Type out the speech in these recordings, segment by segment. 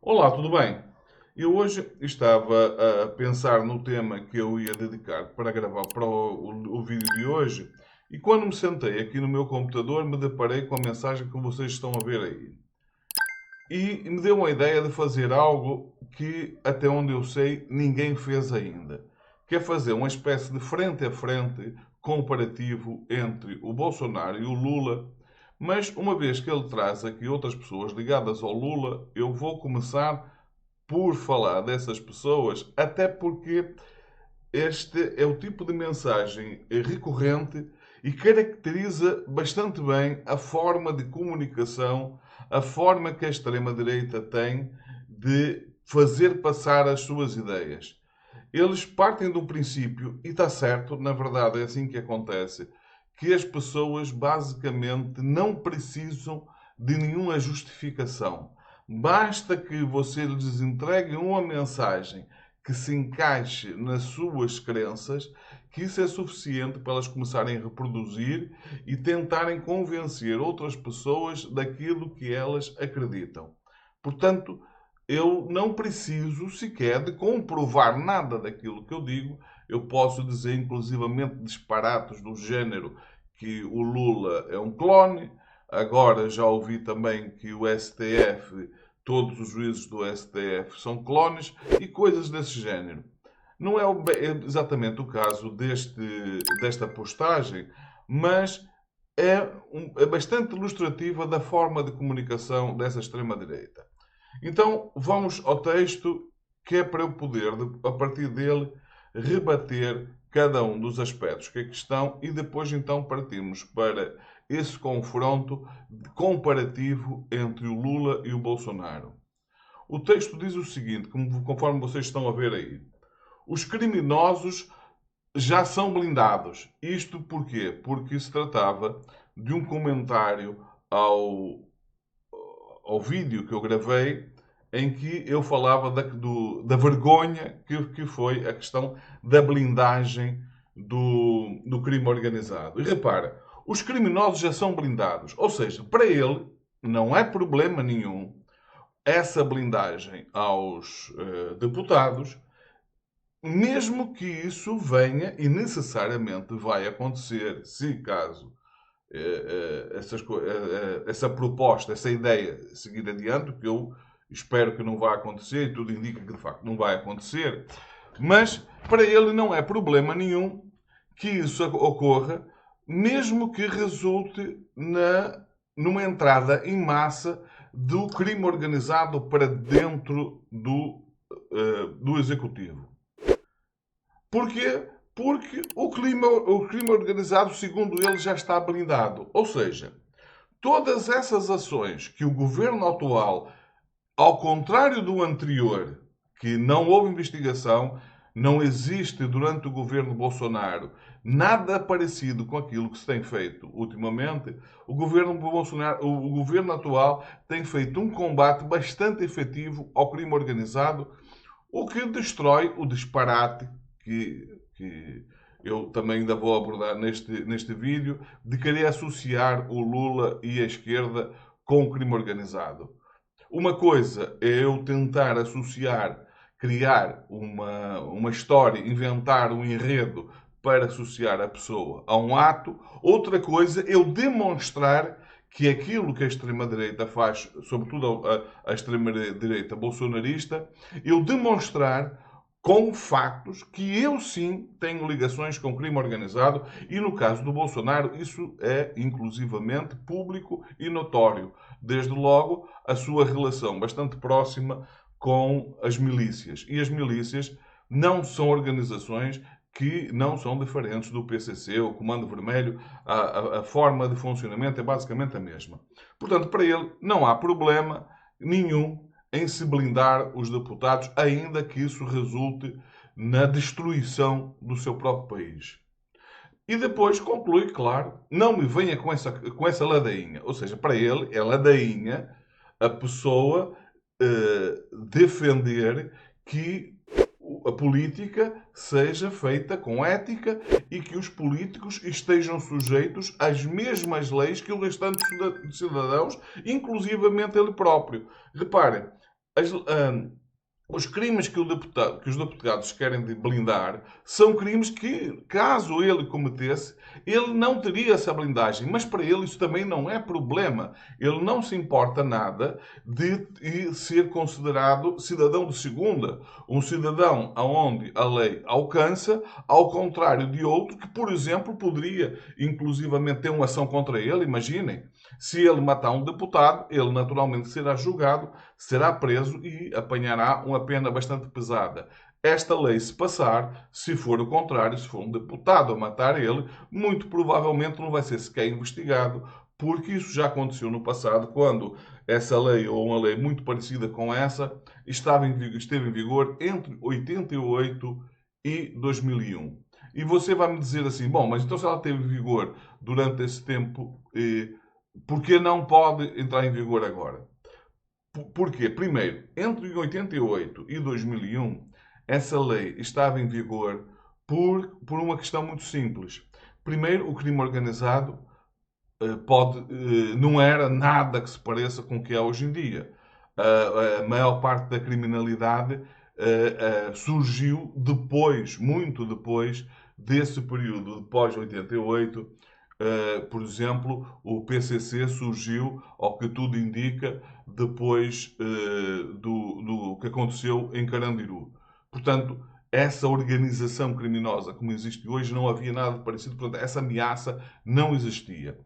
Olá, tudo bem? Eu hoje estava a pensar no tema que eu ia dedicar para gravar para o vídeo de hoje e quando me sentei aqui no meu computador me deparei com a mensagem que vocês estão a ver aí. E me deu uma ideia de fazer algo que, até onde eu sei, ninguém fez ainda. Que é fazer uma espécie de frente a frente comparativo entre o Bolsonaro e o Lula. Mas uma vez que ele traz aqui outras pessoas ligadas ao Lula, eu vou começar por falar dessas pessoas, até porque este é o tipo de mensagem recorrente e caracteriza bastante bem a forma de comunicação, a forma que a extrema-direita tem de fazer passar as suas ideias. Eles partem do princípio, e está certo, na verdade é assim que acontece, que as pessoas basicamente não precisam de nenhuma justificação. Basta que você lhes entregue uma mensagem que se encaixe nas suas crenças, que isso é suficiente para elas começarem a reproduzir e tentarem convencer outras pessoas daquilo que elas acreditam. Portanto, eu não preciso sequer de comprovar nada daquilo que eu digo. Eu posso dizer, inclusivamente, disparates do género que o Lula é um clone. Agora já ouvi também que o STF, todos os juízes do STF são clones e coisas desse género. Não é exatamente o caso desta postagem, mas é bastante ilustrativa da forma de comunicação dessa extrema-direita. Então, vamos ao texto, que é para eu poder, a partir dele, rebater cada um dos aspectos que aqui estão e depois então partimos para esse confronto comparativo entre o Lula e o Bolsonaro. O texto diz o seguinte, conforme vocês estão a ver aí. Os criminosos já são blindados. Isto porquê? Porque se tratava de um comentário ao vídeo que eu gravei em que eu falava da vergonha que foi a questão da blindagem do crime organizado. E repara, os criminosos já são blindados. Ou seja, para ele não é problema nenhum essa blindagem aos deputados, mesmo que isso venha e necessariamente vai acontecer, se caso essa proposta, essa ideia seguir adiante, que eu espero que não vá acontecer, e tudo indica que de facto não vai acontecer, mas para ele não é problema nenhum que isso ocorra, mesmo que resulte numa entrada em massa do crime organizado para dentro do executivo. Porquê? Porque o crime organizado, segundo ele, já está blindado. Ou seja, todas essas ações que o governo atual, ao contrário do anterior, que não houve investigação, não existe durante o governo Bolsonaro nada parecido com aquilo que se tem feito ultimamente, o governo atual tem feito um combate bastante efetivo ao crime organizado, o que destrói o disparate que eu também ainda vou abordar neste vídeo, de querer associar o Lula e a esquerda com o crime organizado. Uma coisa é eu tentar associar, criar uma história, inventar um enredo para associar a pessoa a um ato. Outra coisa é eu demonstrar que aquilo que a extrema-direita faz, sobretudo a extrema-direita bolsonarista, eu demonstrar com factos que eu sim tenho ligações com o crime organizado e no caso do Bolsonaro isso é inclusivamente público e notório. Desde logo a sua relação bastante próxima com as milícias. E as milícias não são organizações que não são diferentes do PCC, o Comando Vermelho, a forma de funcionamento é basicamente a mesma. Portanto, para ele não há problema nenhum em se blindar os deputados, ainda que isso resulte na destruição do seu próprio país. E depois conclui, claro, não me venha com essa ladainha. Ou seja, para ele é ladainha a pessoa defender que a política seja feita com ética e que os políticos estejam sujeitos às mesmas leis que o restante de cidadãos, inclusivamente ele próprio. Reparem, as, os crimes que que os deputados querem blindar são crimes que, caso ele cometesse, ele não teria essa blindagem. Mas para ele isso também não é problema. Ele não se importa nada de ser considerado cidadão de segunda. Um cidadão aonde a lei alcança, ao contrário de outro que, por exemplo, poderia inclusivamente ter uma ação contra ele. Imaginem, se ele matar um deputado, ele naturalmente será julgado, será preso e apanhará uma pena bastante pesada. Esta lei, se passar, se for o contrário, se for um deputado a matar ele, muito provavelmente não vai ser sequer investigado, porque isso já aconteceu no passado, quando essa lei, ou uma lei muito parecida com essa, esteve em vigor entre 88 e 2001. E você vai me dizer assim, bom, mas então se ela teve vigor durante esse tempo, por que não pode entrar em vigor agora? Porquê? Primeiro, entre 88 e 2001, essa lei estava em vigor por uma questão muito simples. Primeiro, o crime organizado não era nada que se pareça com o que é hoje em dia. A maior parte da criminalidade surgiu depois, muito depois desse período, depois de 88. Por exemplo, o PCC surgiu, ao que tudo indica, depois do que aconteceu em Carandiru. Portanto, essa organização criminosa como existe hoje não havia nada de parecido, portanto, essa ameaça não existia.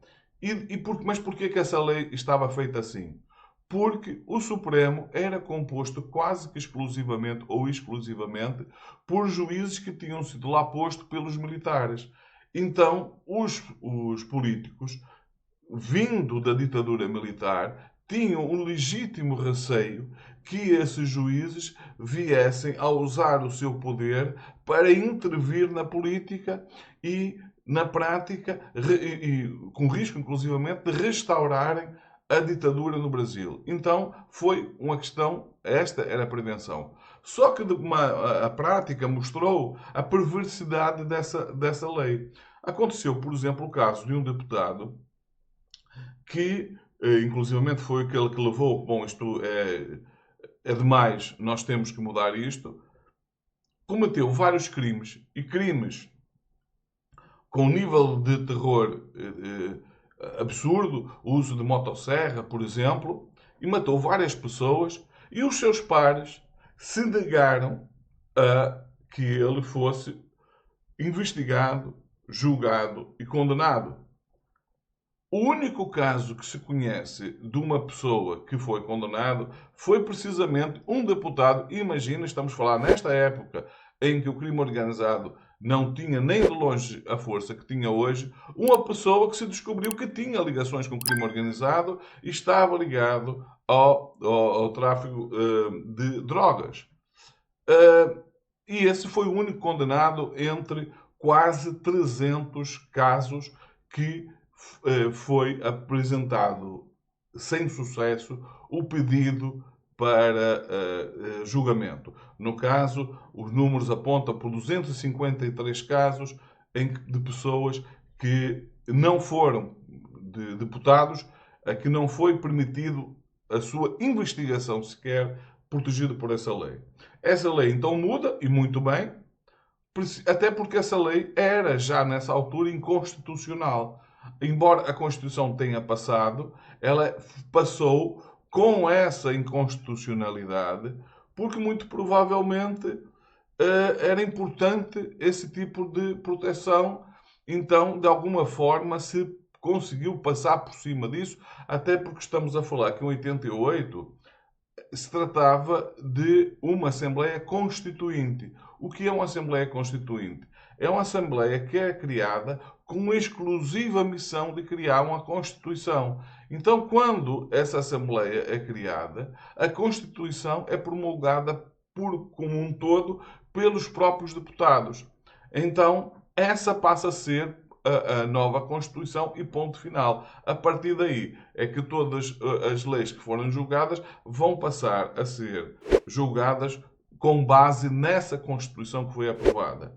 Mas porquê que essa lei estava feita assim? Porque o Supremo era composto quase que exclusivamente ou exclusivamente por juízes que tinham sido lá postos pelos militares. Então, os políticos, vindo da ditadura militar, tinham um legítimo receio que esses juízes viessem a usar o seu poder para intervir na política e, na prática, com risco, inclusivamente, de restaurarem a ditadura no Brasil. Então, foi uma questão, esta era a prevenção. Só que a prática mostrou a perversidade dessa lei. Aconteceu, por exemplo, o caso de um deputado que, inclusivamente, foi aquele que levou, bom, isto é demais, nós temos que mudar isto, cometeu vários crimes, e crimes com um nível de terror absurdo, o uso de motosserra, por exemplo, e matou várias pessoas, e os seus pares se negaram a que ele fosse investigado, julgado e condenado. O único caso que se conhece de uma pessoa que foi condenado foi precisamente um deputado. Imagina, estamos a falar nesta época em que o crime organizado não tinha nem de longe a força que tinha hoje, uma pessoa que se descobriu que tinha ligações com o crime organizado e estava ligado ao tráfico de drogas. E esse foi o único condenado entre quase 300 casos que foi apresentado sem sucesso o pedido para julgamento. No caso, os números apontam por 253 casos de pessoas que não foram de deputados, a que não foi permitido a sua investigação sequer protegido por essa lei. Essa lei então muda, e muito bem, até porque essa lei era já nessa altura inconstitucional. Embora a Constituição tenha passado, ela passou com essa inconstitucionalidade, porque muito provavelmente era importante esse tipo de proteção. Então, de alguma forma, se conseguiu passar por cima disso, até porque estamos a falar que em 88 se tratava de uma Assembleia Constituinte. O que é uma Assembleia Constituinte? É uma Assembleia que é criada com a exclusiva missão de criar uma Constituição. Então, quando essa Assembleia é criada, a Constituição é promulgada como um todo pelos próprios deputados. Então, essa passa a ser a nova Constituição e ponto final. A partir daí é que todas as leis que foram julgadas vão passar a ser julgadas com base nessa Constituição que foi aprovada.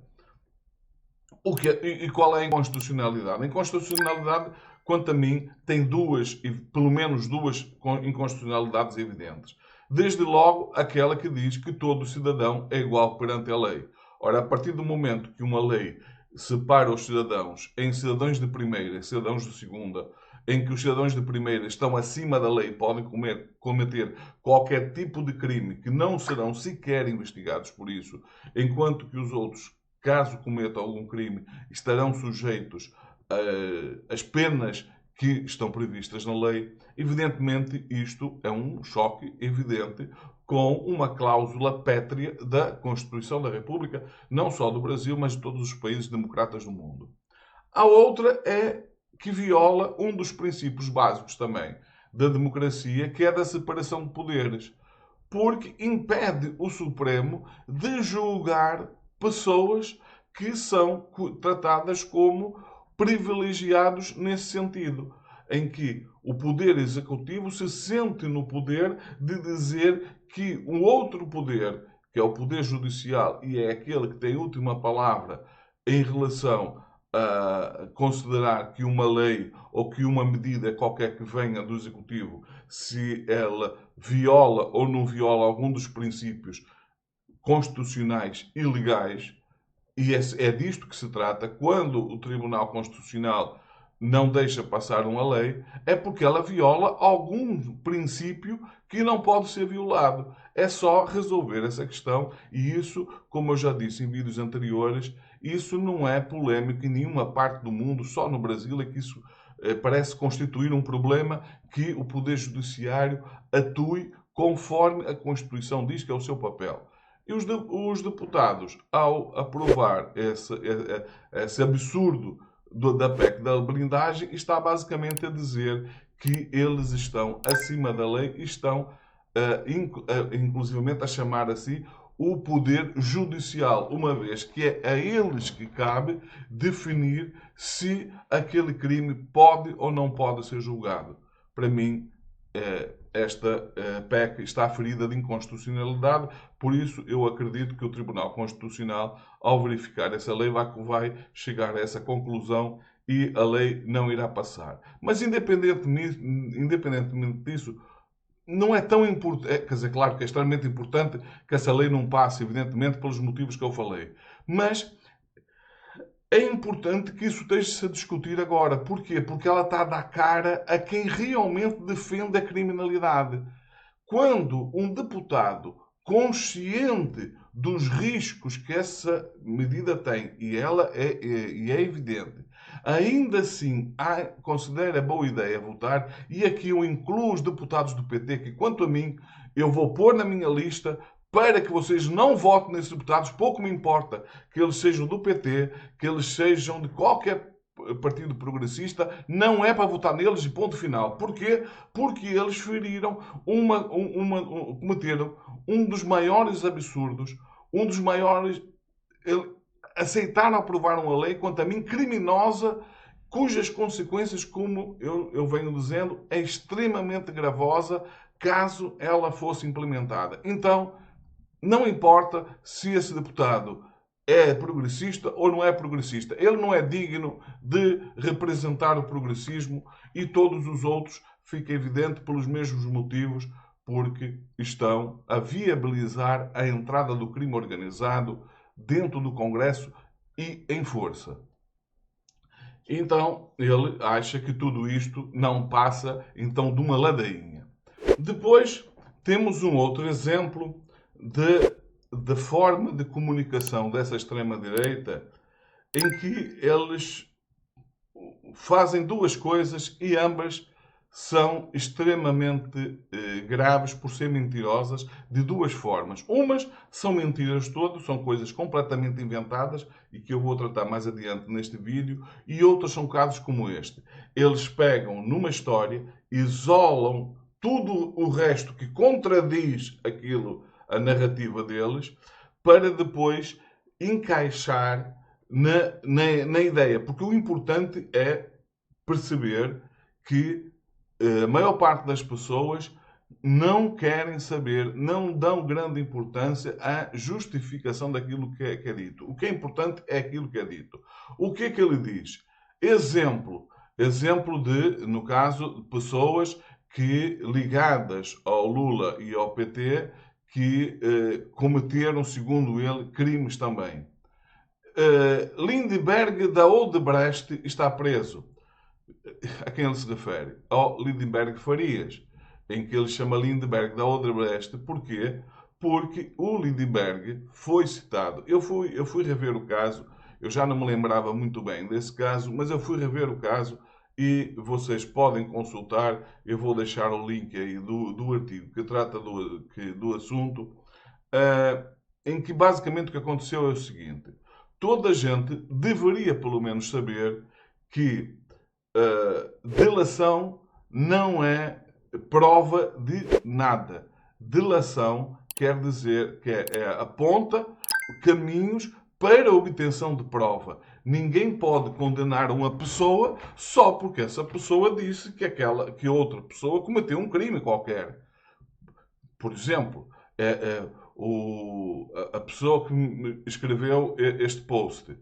E qual é a inconstitucionalidade? A inconstitucionalidade, quanto a mim, tem pelo menos duas inconstitucionalidades evidentes. Desde logo, aquela que diz que todo cidadão é igual perante a lei. Ora, a partir do momento que uma lei separa os cidadãos em cidadãos de primeira e cidadãos de segunda, em que os cidadãos de primeira estão acima da lei e podem cometer qualquer tipo de crime que não serão sequer investigados por isso, enquanto que os outros, caso cometam algum crime, estarão sujeitos às penas que estão previstas na lei. Evidentemente, isto é um choque evidente com uma cláusula pétrea da Constituição da República, não só do Brasil, mas de todos os países democratas do mundo. A outra é que viola um dos princípios básicos também da democracia, que é da separação de poderes, porque impede o Supremo de julgar pessoas que são tratadas como privilegiados nesse sentido, em que o poder executivo se sente no poder de dizer que um outro poder, que é o poder judicial, e é aquele que tem a última palavra em relação a considerar que uma lei ou que uma medida qualquer que venha do executivo, se ela viola ou não viola algum dos princípios constitucionais e legais, e é disto que se trata. Quando o Tribunal Constitucional não deixa passar uma lei, é porque ela viola algum princípio que não pode ser violado. É só resolver essa questão e isso, como eu já disse em vídeos anteriores, isso não é polémico em nenhuma parte do mundo, só no Brasil é que isso parece constituir um problema que o Poder Judiciário atue conforme a Constituição diz que é o seu papel. E os deputados, ao aprovar esse absurdo da PEC da blindagem, está basicamente a dizer que eles estão acima da lei e estão, inclusivamente, a chamar a si o poder judicial, uma vez que é a eles que cabe definir se aquele crime pode ou não pode ser julgado. Para mim, esta PEC está ferida de inconstitucionalidade, por isso eu acredito que o Tribunal Constitucional, ao verificar essa lei, vai chegar a essa conclusão e a lei não irá passar. Mas independentemente disso, não é tão importante, quer dizer, claro que é extremamente importante que essa lei não passe, evidentemente, pelos motivos que eu falei. Mas é importante que isso esteja-se a discutir agora. Porquê? Porque ela está a dar cara a quem realmente defende a criminalidade. Quando um deputado consciente dos riscos que essa medida tem, e ela é evidente, ainda assim considera boa ideia votar, e aqui eu incluo os deputados do PT, que quanto a mim, eu vou pôr na minha lista para que vocês não votem nesses deputados, pouco me importa que eles sejam do PT, que eles sejam de qualquer partido progressista, não é para votar neles e ponto final. Porquê? Porque eles feriram cometeram um dos maiores absurdos, um dos maiores... Aceitaram aprovar uma lei, quanto a mim, criminosa, cujas consequências, como eu venho dizendo, é extremamente gravosa caso ela fosse implementada. Então, não importa se esse deputado é progressista ou não é progressista. Ele não é digno de representar o progressismo e todos os outros, fica evidente, pelos mesmos motivos, porque estão a viabilizar a entrada do crime organizado dentro do Congresso e em força. Então, ele acha que tudo isto não passa, então, de uma ladainha. Depois, temos um outro exemplo de forma de comunicação dessa extrema-direita em que eles fazem duas coisas e ambas são extremamente graves por serem mentirosas de duas formas. Umas são mentiras todas, são coisas completamente inventadas e que eu vou tratar mais adiante neste vídeo, e outras são casos como este. Eles pegam numa história, isolam tudo o resto que contradiz aquilo, a narrativa deles, para depois encaixar na ideia. Porque o importante é perceber que a maior parte das pessoas não querem saber, não dão grande importância à justificação daquilo que é dito. O que é importante é aquilo que é dito. O que é que ele diz? Exemplo de, no caso, pessoas ligadas ao Lula e ao PT, que cometeram, segundo ele, crimes também. Lindbergh da Odebrecht está preso. A quem ele se refere? Ao Lindbergh Farias, em que ele chama Lindbergh da Odebrecht. Porquê? Porque o Lindbergh foi citado. Eu fui rever o caso, eu já não me lembrava muito bem desse caso, mas eu fui rever o caso e vocês podem consultar. Eu vou deixar o link aí do artigo que trata do assunto, em que basicamente o que aconteceu é o seguinte: toda a gente deveria pelo menos saber que delação não é prova de nada. Delação quer dizer que aponta caminhos para a obtenção de prova. Ninguém pode condenar uma pessoa só porque essa pessoa disse que outra pessoa cometeu um crime qualquer. Por exemplo, a pessoa que me escreveu este post,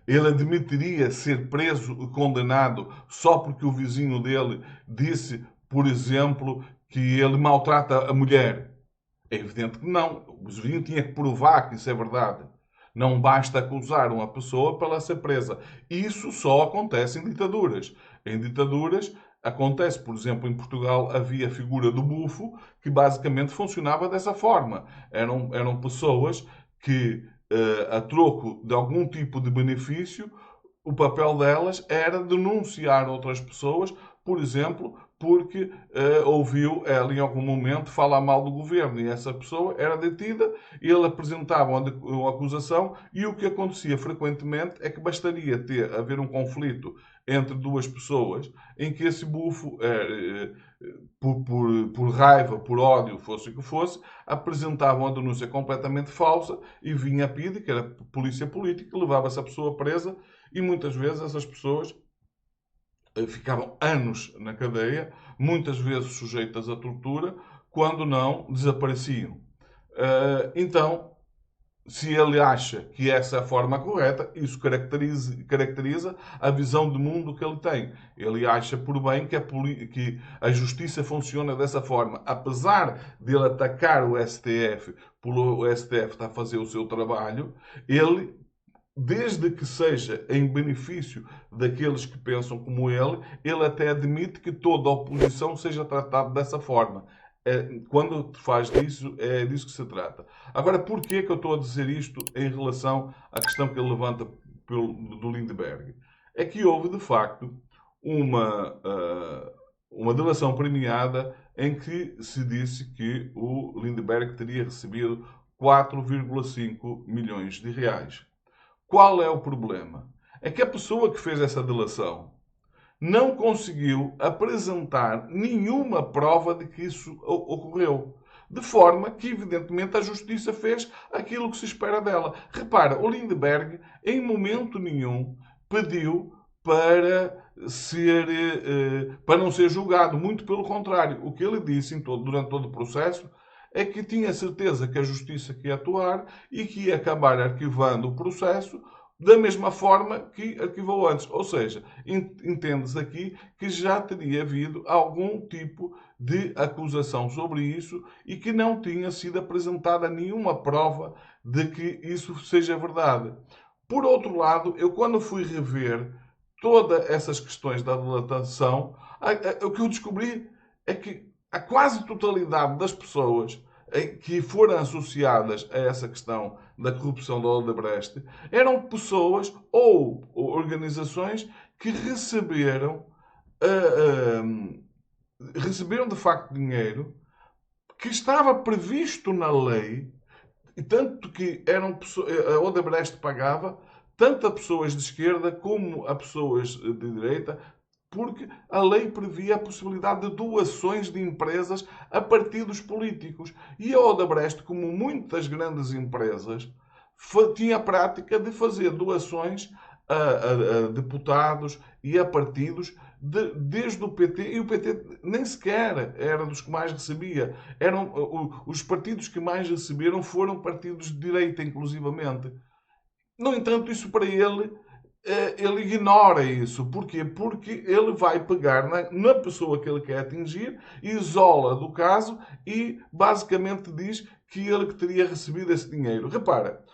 ele admitiria ser preso e condenado só porque o vizinho dele disse, por exemplo, que ele maltrata a mulher? É evidente que não. O vizinho tinha que provar que isso é verdade. Não basta acusar uma pessoa para ela ser presa. Isso só acontece em ditaduras. Em ditaduras acontece, por exemplo, em Portugal havia a figura do bufo, que basicamente funcionava dessa forma. Eram pessoas que, a troco de algum tipo de benefício, o papel delas era denunciar outras pessoas, por exemplo, porque ouviu ela em algum momento falar mal do governo e essa pessoa era detida, ele apresentava uma acusação e o que acontecia frequentemente é que bastaria haver um conflito entre duas pessoas em que esse bufo, por raiva, por ódio, fosse o que fosse, apresentava uma denúncia completamente falsa e vinha a PIDE, que era a polícia política, levava essa pessoa presa e muitas vezes essas pessoas ficavam anos na cadeia, muitas vezes sujeitas à tortura, quando não desapareciam. Então, se ele acha que essa é a forma correta, isso caracteriza a visão de mundo que ele tem. Ele acha por bem que a justiça funciona dessa forma. Apesar de ele atacar o STF, por o STF estar a fazer o seu trabalho, ele, desde que seja em benefício daqueles que pensam como ele até admite que toda a oposição seja tratada dessa forma. Quando faz disso, é disso que se trata. Agora, porquê que eu estou a dizer isto em relação à questão que ele levanta do Lindbergh? É que houve, de facto, uma delação premiada em que se disse que o Lindbergh teria recebido 4,5 milhões de reais. Qual é o problema? É que a pessoa que fez essa delação não conseguiu apresentar nenhuma prova de que isso ocorreu. De forma que, evidentemente, a justiça fez aquilo que se espera dela. Repara, o Lindbergh, em momento nenhum, pediu para para não ser julgado. Muito pelo contrário. O que ele disse durante todo o processo é que tinha certeza que a justiça que ia atuar e que ia acabar arquivando o processo da mesma forma que arquivou antes. Ou seja, entende-se aqui que já teria havido algum tipo de acusação sobre isso e que não tinha sido apresentada nenhuma prova de que isso seja verdade. Por outro lado, eu quando fui rever todas essas questões da delatação, o que eu descobri é que a quase totalidade das pessoas que foram associadas a essa questão da corrupção da Odebrecht eram pessoas ou organizações que receberam de facto dinheiro que estava previsto na lei, e tanto que a Odebrecht pagava tanto a pessoas de esquerda como a pessoas de direita, porque a lei previa a possibilidade de doações de empresas a partidos políticos. E a Odebrecht, como muitas grandes empresas, tinha a prática de fazer doações a deputados e a partidos desde o PT, e o PT nem sequer era dos que mais recebia. Os partidos que mais receberam foram partidos de direita, inclusivamente. No entanto, isso para ele ele ignora isso. Porquê? Porque ele vai pegar na pessoa que ele quer atingir, isola do caso e basicamente diz que ele que teria recebido esse dinheiro. Repara,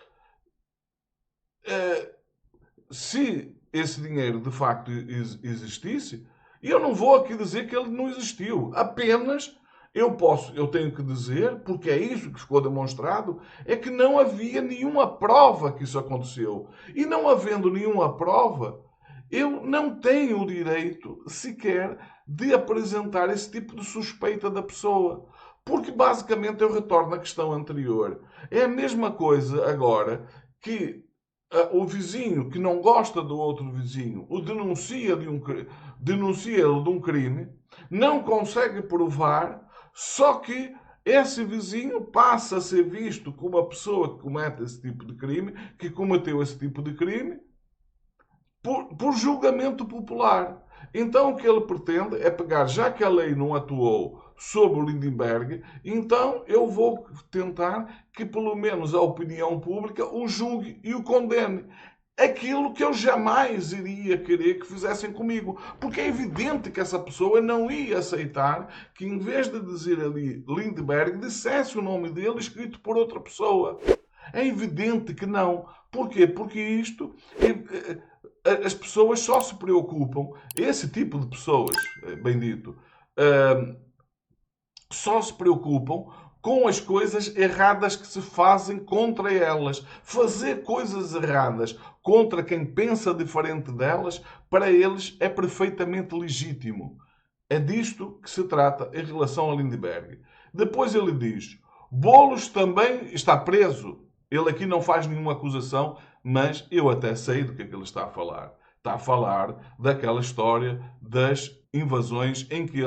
eh, se esse dinheiro de facto existisse, eu não vou aqui dizer que ele não existiu. Apenas eu tenho que dizer, porque é isso que ficou demonstrado, é que não havia nenhuma prova que isso aconteceu. E não havendo nenhuma prova, eu não tenho o direito sequer de apresentar esse tipo de suspeita da pessoa. Porque basicamente eu retorno à questão anterior. É a mesma coisa agora que o vizinho que não gosta do outro vizinho o denuncia-lo de um crime, não consegue provar, só que esse vizinho passa a ser visto como a pessoa que comete esse tipo de crime, que cometeu esse tipo de crime, por julgamento popular. Então o que ele pretende é pegar, já que a lei não atuou sobre o Lindenberg, então eu vou tentar que pelo menos a opinião pública o julgue e o condene. Aquilo que eu jamais iria querer que fizessem comigo. Porque é evidente que essa pessoa não ia aceitar que, em vez de dizer ali Lindbergh, dissesse o nome dele escrito por outra pessoa. É evidente que não. Porquê? Porque isto as pessoas só se preocupam, esse tipo de pessoas, bem dito, só se preocupam com as coisas erradas que se fazem contra elas. Fazer coisas erradas contra quem pensa diferente delas, para eles é perfeitamente legítimo. É disto que se trata em relação a Lindbergh. Depois ele diz: Bolos também está preso. Ele aqui não faz nenhuma acusação, mas eu até sei do que é que ele está a falar. Está a falar daquela história das invasões em que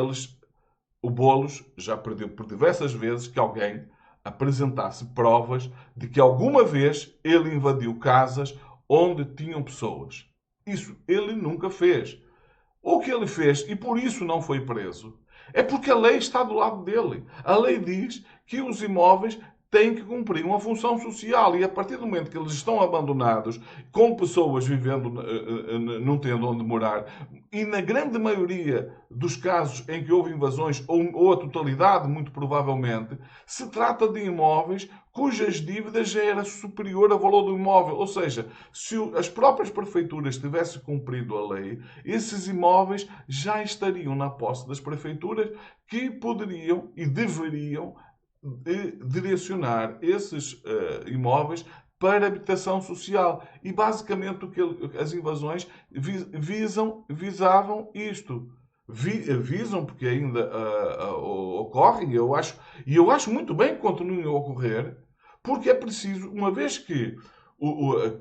o Bolos já perdeu por diversas vezes que alguém apresentasse provas de que alguma vez ele invadiu casas onde tinham pessoas. Isso ele nunca fez. O que ele fez, e por isso não foi preso, é porque a lei está do lado dele. A lei diz que os imóveis têm que cumprir uma função social e a partir do momento que eles estão abandonados, com pessoas vivendo, não tendo onde morar, e na grande maioria dos casos em que houve invasões, ou a totalidade, muito provavelmente, se trata de imóveis cujas dívidas já era superior ao valor do imóvel. Ou seja, se as próprias prefeituras tivessem cumprido a lei, esses imóveis já estariam na posse das prefeituras que poderiam e deveriam direcionar esses imóveis para habitação social. E basicamente o que as invasões visavam isto. Visam, porque ainda ocorrem, e eu acho muito bem que continuem a ocorrer, porque é preciso, uma vez que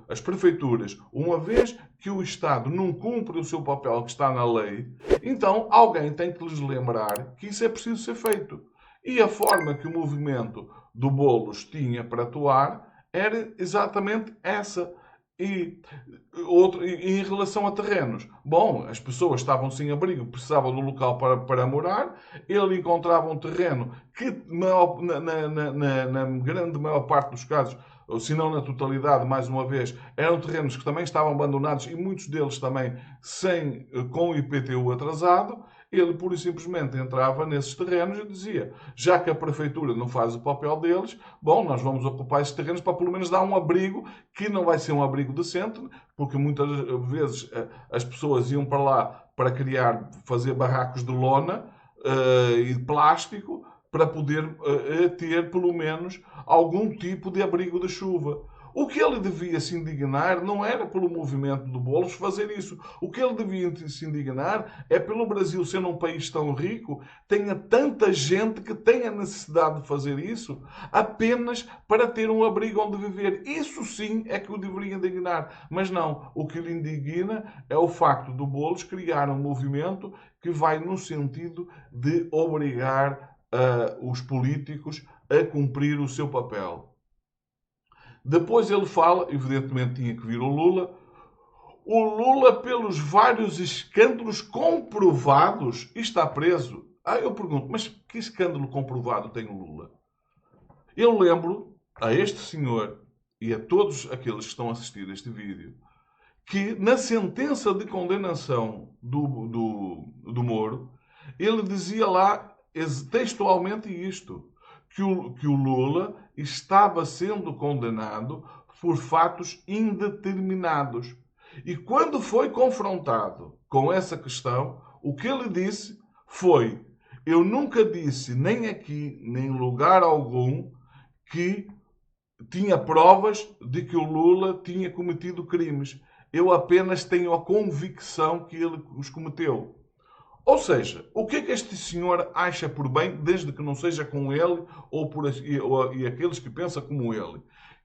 as prefeituras, uma vez que o Estado não cumpre o seu papel que está na lei, então alguém tem que lhes lembrar que isso é preciso ser feito. E a forma que o movimento do Bolos tinha para atuar era exatamente essa. E, em relação a terrenos, bom, as pessoas estavam sem abrigo, precisavam de um local para morar, ele encontrava um terreno que, na grande maior parte dos casos, ou se não na totalidade, mais uma vez, eram terrenos que também estavam abandonados e muitos deles também com o IPTU atrasado. Ele pura e simplesmente entrava nesses terrenos e dizia: já que a prefeitura não faz o papel deles, bom, nós vamos ocupar esses terrenos para pelo menos dar um abrigo, que não vai ser um abrigo decente, porque muitas vezes as pessoas iam para lá para fazer barracos de lona e de plástico, para poder ter pelo menos algum tipo de abrigo de chuva. O que ele devia se indignar não era pelo movimento do Bolos fazer isso. O que ele devia se indignar é pelo Brasil ser um país tão rico, tenha tanta gente que tenha necessidade de fazer isso apenas para ter um abrigo onde viver. Isso sim é que o deveria indignar. Mas não, o que lhe indigna é o facto do Bolos criar um movimento que vai no sentido de obrigar os políticos a cumprir o seu papel. Depois ele fala, evidentemente tinha que vir o Lula, pelos vários escândalos comprovados, está preso. Eu pergunto, mas que escândalo comprovado tem o Lula? Eu lembro a este senhor e a todos aqueles que estão a assistir a este vídeo que na sentença de condenação do Moro, ele dizia lá textualmente isto, que o Lula estava sendo condenado por fatos indeterminados. E quando foi confrontado com essa questão, o que ele disse foi: eu nunca disse, nem aqui, nem em lugar algum, que tinha provas de que o Lula tinha cometido crimes. Eu apenas tenho a convicção que ele os cometeu. Ou seja, o que é que este senhor acha por bem, desde que não seja com ele e aqueles que pensam como ele?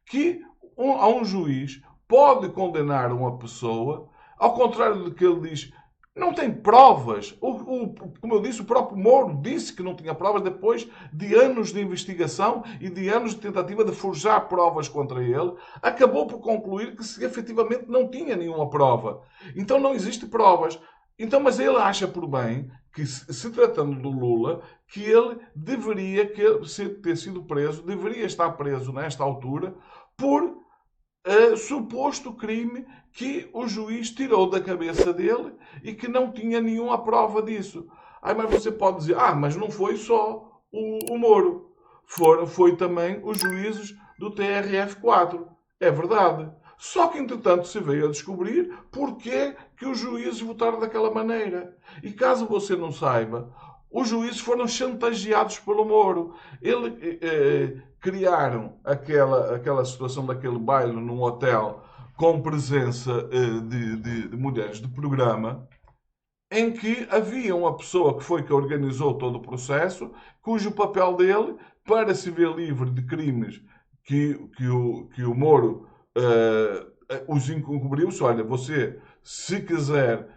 Que há um juiz pode condenar uma pessoa, ao contrário do que ele diz, não tem provas. Como eu disse, o próprio Moro disse que não tinha provas depois de anos de investigação e de anos de tentativa de forjar provas contra ele. Acabou por concluir que efetivamente não tinha nenhuma prova. Então não existe provas. Então, mas ele acha por bem que, se tratando do Lula, que ele deveria ter sido preso, deveria estar preso nesta altura, por suposto crime que o juiz tirou da cabeça dele e que não tinha nenhuma prova disso. Mas você pode dizer, mas não foi só o Moro. Foi também os juízes do TRF4. É verdade. Só que, entretanto, se veio a descobrir porque que os juízes votaram daquela maneira. E caso você não saiba, os juízes foram chantageados pelo Moro. Criaram aquela situação daquele baile num hotel com presença de mulheres de programa, em que havia uma pessoa que foi que organizou todo o processo, cujo papel dele, para se ver livre de crimes que o Moro os encobriu-se. Olha, você, se quiser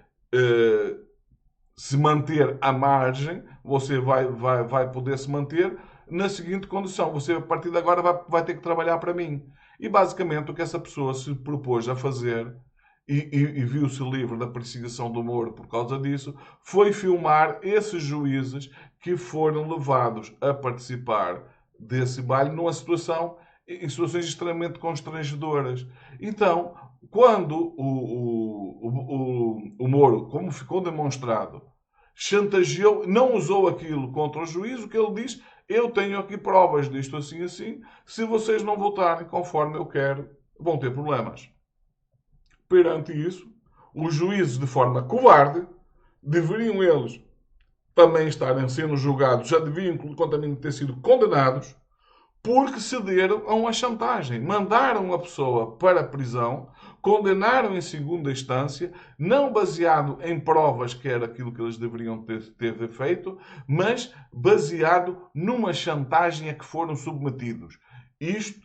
se manter à margem, você vai poder se manter na seguinte condição: você, a partir de agora, vai ter que trabalhar para mim. E basicamente o que essa pessoa se propôs a fazer, e viu-se livre da perseguição do Moro por causa disso, foi filmar esses juízes que foram levados a participar desse baile em situações extremamente constrangedoras. Então, quando o Moro, como ficou demonstrado, chantageou, não usou aquilo contra o juiz, o que ele diz: eu tenho aqui provas disto assim assim, se vocês não votarem conforme eu quero, vão ter problemas. Perante isso, os juízes, de forma covarde, deveriam eles também estarem sendo julgados, já deviam ter sido condenados, porque cederam a uma chantagem. Mandaram a pessoa para a prisão, condenaram em segunda instância, não baseado em provas, que era aquilo que eles deveriam ter feito, mas baseado numa chantagem a que foram submetidos. Isto,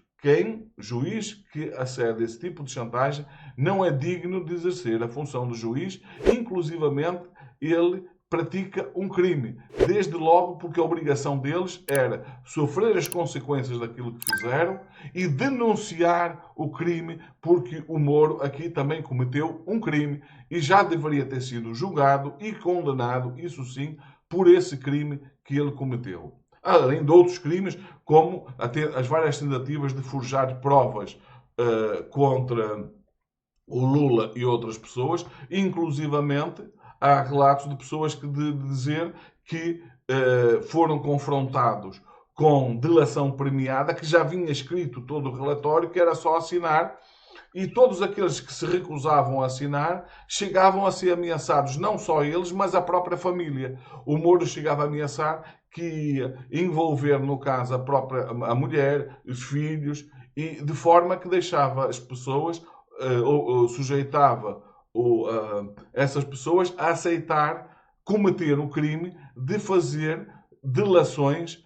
juiz que acede a esse tipo de chantagem, não é digno de exercer a função de juiz, inclusivamente ele pratica um crime. Desde logo porque a obrigação deles era sofrer as consequências daquilo que fizeram e denunciar o crime, porque o Moro aqui também cometeu um crime e já deveria ter sido julgado e condenado, isso sim, por esse crime que ele cometeu. Além de outros crimes, como as várias tentativas de forjar provas contra o Lula e outras pessoas, inclusivamente há relatos de pessoas de dizer que foram confrontados com delação premiada, que já vinha escrito todo o relatório, que era só assinar, e todos aqueles que se recusavam a assinar chegavam a ser ameaçados, não só eles, mas a própria família. O Moro chegava a ameaçar que ia envolver, no caso, a mulher, os filhos, e de forma que deixava as pessoas, ou sujeitava essas pessoas a aceitar cometer o crime de fazer delações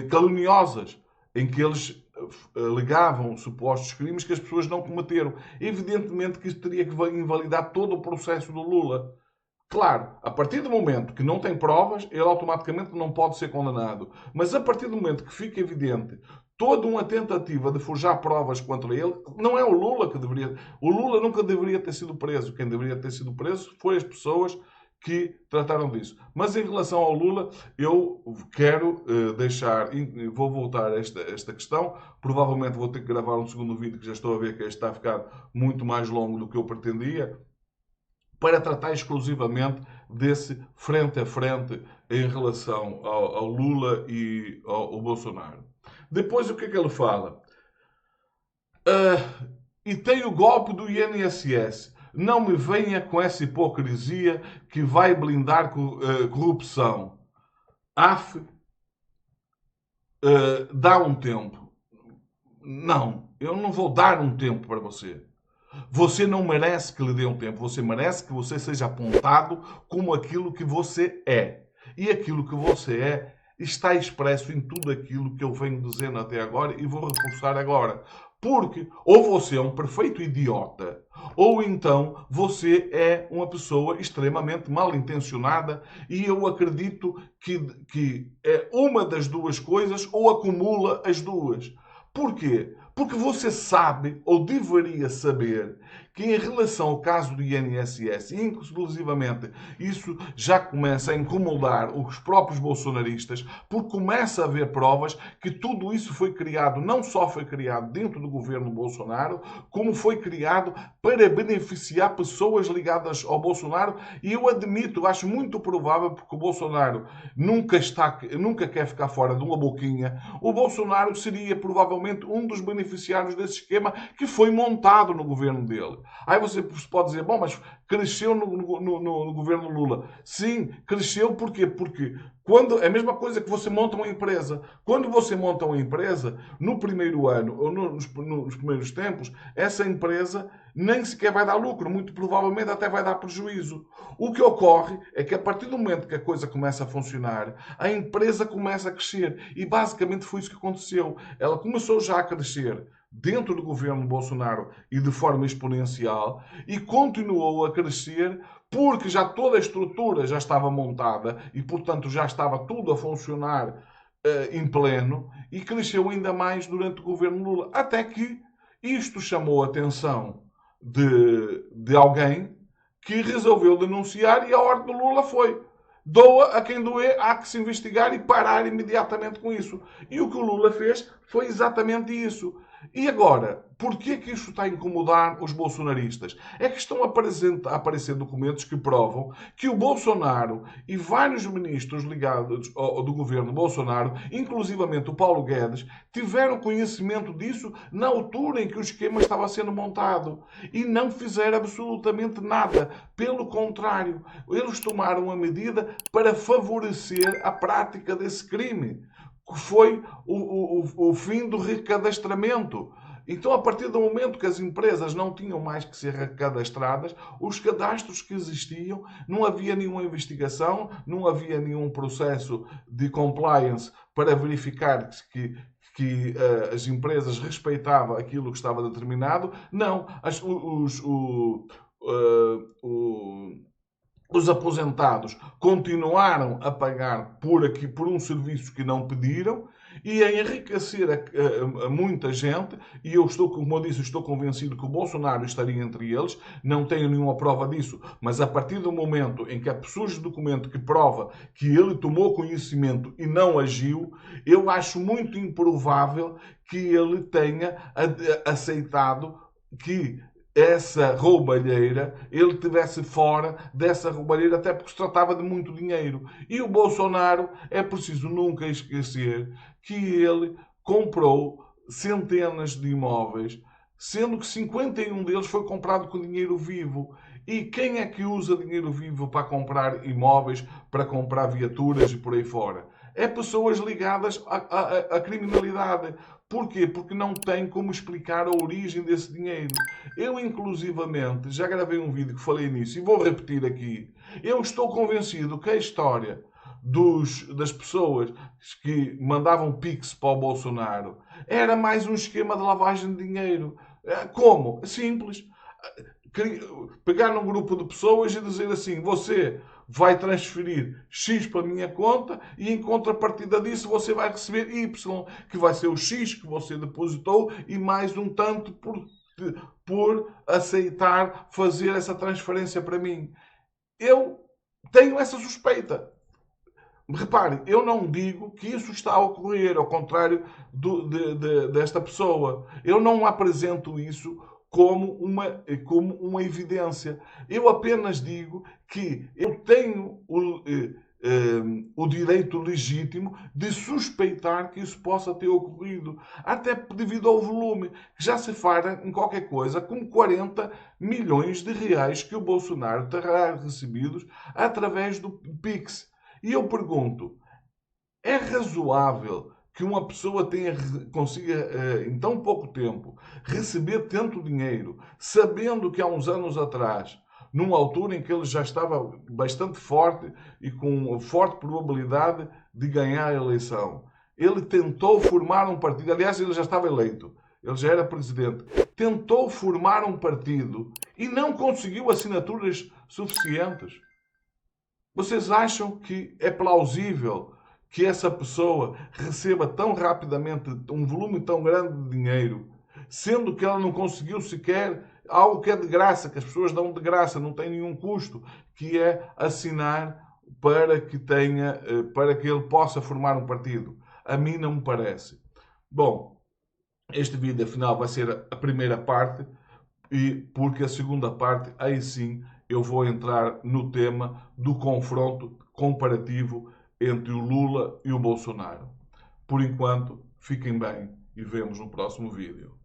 caluniosas, em que eles alegavam supostos crimes que as pessoas não cometeram. Evidentemente que isto teria que invalidar todo o processo do Lula. Claro, a partir do momento que não tem provas, ele automaticamente não pode ser condenado. Mas a partir do momento que fica evidente toda uma tentativa de forjar provas contra ele, não é o Lula que deveria... O Lula nunca deveria ter sido preso. Quem deveria ter sido preso foi as pessoas que trataram disso. Mas em relação ao Lula, eu quero vou voltar a esta questão. Provavelmente vou ter que gravar um segundo vídeo, que já estou a ver que este está a ficar muito mais longo do que eu pretendia, para tratar exclusivamente desse frente a frente em relação ao Lula e ao Bolsonaro. Depois, o que é que ele fala? E tem o golpe do INSS. Não me venha com essa hipocrisia que vai blindar corrupção. Dá um tempo. Não, eu não vou dar um tempo para você. Você não merece que lhe dê um tempo. Você merece que você seja apontado como aquilo que você é. E aquilo que você é está expresso em tudo aquilo que eu venho dizendo até agora e vou reforçar agora. Porque ou você é um perfeito idiota, ou então você é uma pessoa extremamente mal intencionada e eu acredito que é uma das duas coisas ou acumula as duas. Porquê? Porque você sabe, ou deveria saber, que em relação ao caso do INSS, inclusivamente, isso já começa a incomodar os próprios bolsonaristas, porque começa a haver provas que tudo isso foi criado, não só foi criado dentro do governo Bolsonaro, como foi criado para beneficiar pessoas ligadas ao Bolsonaro. E eu admito, acho muito provável, porque o Bolsonaro nunca quer ficar fora de uma boquinha, o Bolsonaro seria provavelmente um dos beneficiários desse esquema que foi montado no governo dele. Aí você pode dizer, bom, mas cresceu no governo Lula. Sim, cresceu porquê? Porque é a mesma coisa que você monta uma empresa. Quando você monta uma empresa, no primeiro ano ou nos primeiros tempos, essa empresa nem sequer vai dar lucro, muito provavelmente até vai dar prejuízo. O que ocorre é que a partir do momento que a coisa começa a funcionar, a empresa começa a crescer. E basicamente foi isso que aconteceu. Ela começou já a crescer dentro do governo Bolsonaro e de forma exponencial e continuou a crescer porque já toda a estrutura já estava montada e, portanto, já estava tudo a funcionar em pleno e cresceu ainda mais durante o governo Lula. Até que isto chamou a atenção de alguém que resolveu denunciar e a ordem do Lula foi: doa a quem doer, há que se investigar e parar imediatamente com isso. E o que o Lula fez foi exatamente isso. E agora, porquê que isto está a incomodar os bolsonaristas? É que estão a aparecer documentos que provam que o Bolsonaro e vários ministros ligados do governo Bolsonaro, inclusivamente o Paulo Guedes, tiveram conhecimento disso na altura em que o esquema estava sendo montado e não fizeram absolutamente nada. Pelo contrário, eles tomaram a medida para favorecer a prática desse crime, que foi o fim do recadastramento. Então, a partir do momento que as empresas não tinham mais que ser recadastradas, os cadastros que existiam, não havia nenhuma investigação, não havia nenhum processo de compliance para verificar que as empresas respeitavam aquilo que estava determinado. Não, os aposentados continuaram a pagar por um serviço que não pediram e a enriquecer a muita gente. E eu estou, como eu disse, estou convencido que o Bolsonaro estaria entre eles. Não tenho nenhuma prova disso, mas a partir do momento em que surge documento que prova que ele tomou conhecimento e não agiu, eu acho muito improvável que ele tenha aceitado que essa roubalheira, ele estivesse fora dessa roubalheira, até porque se tratava de muito dinheiro. E o Bolsonaro, é preciso nunca esquecer que ele comprou centenas de imóveis, sendo que 51 deles foi comprado com dinheiro vivo. E quem é que usa dinheiro vivo para comprar imóveis, para comprar viaturas e por aí fora? É pessoas ligadas à criminalidade. Porquê? Porque não tem como explicar a origem desse dinheiro. Eu, inclusivamente, já gravei um vídeo que falei nisso e vou repetir aqui. Eu estou convencido que a história das pessoas que mandavam Pix para o Bolsonaro era mais um esquema de lavagem de dinheiro. Como? Simples. Pegar um grupo de pessoas e dizer assim: você vai transferir X para a minha conta e em contrapartida disso você vai receber Y, que vai ser o X que você depositou e mais um tanto por aceitar fazer essa transferência para mim. Eu Tenho essa suspeita. Repare, eu não digo que isso está a ocorrer, ao contrário desta pessoa. Eu não apresento isso como uma evidência. Eu apenas digo que eu tenho o direito legítimo de suspeitar que isso possa ter ocorrido. Até devido ao volume, que já se fala em qualquer coisa como 40 milhões de reais que o Bolsonaro terá recebidos através do Pix. E eu pergunto, é razoável que uma pessoa consiga, em tão pouco tempo, receber tanto dinheiro, sabendo que há uns anos atrás, numa altura em que ele já estava bastante forte e com forte probabilidade de ganhar a eleição, ele tentou formar um partido, aliás, ele já estava eleito, ele já era presidente, tentou formar um partido e não conseguiu assinaturas suficientes. Vocês acham que é plausível que essa pessoa receba tão rapidamente um volume tão grande de dinheiro, sendo que ela não conseguiu sequer algo que é de graça, que as pessoas dão de graça, não tem nenhum custo, que é assinar para que ele possa formar um partido? A mim não me parece. Bom, este vídeo afinal vai ser a primeira parte e porque a segunda parte, aí sim, eu vou entrar no tema do confronto comparativo entre o Lula e o Bolsonaro. Por enquanto, fiquem bem e vemos no próximo vídeo.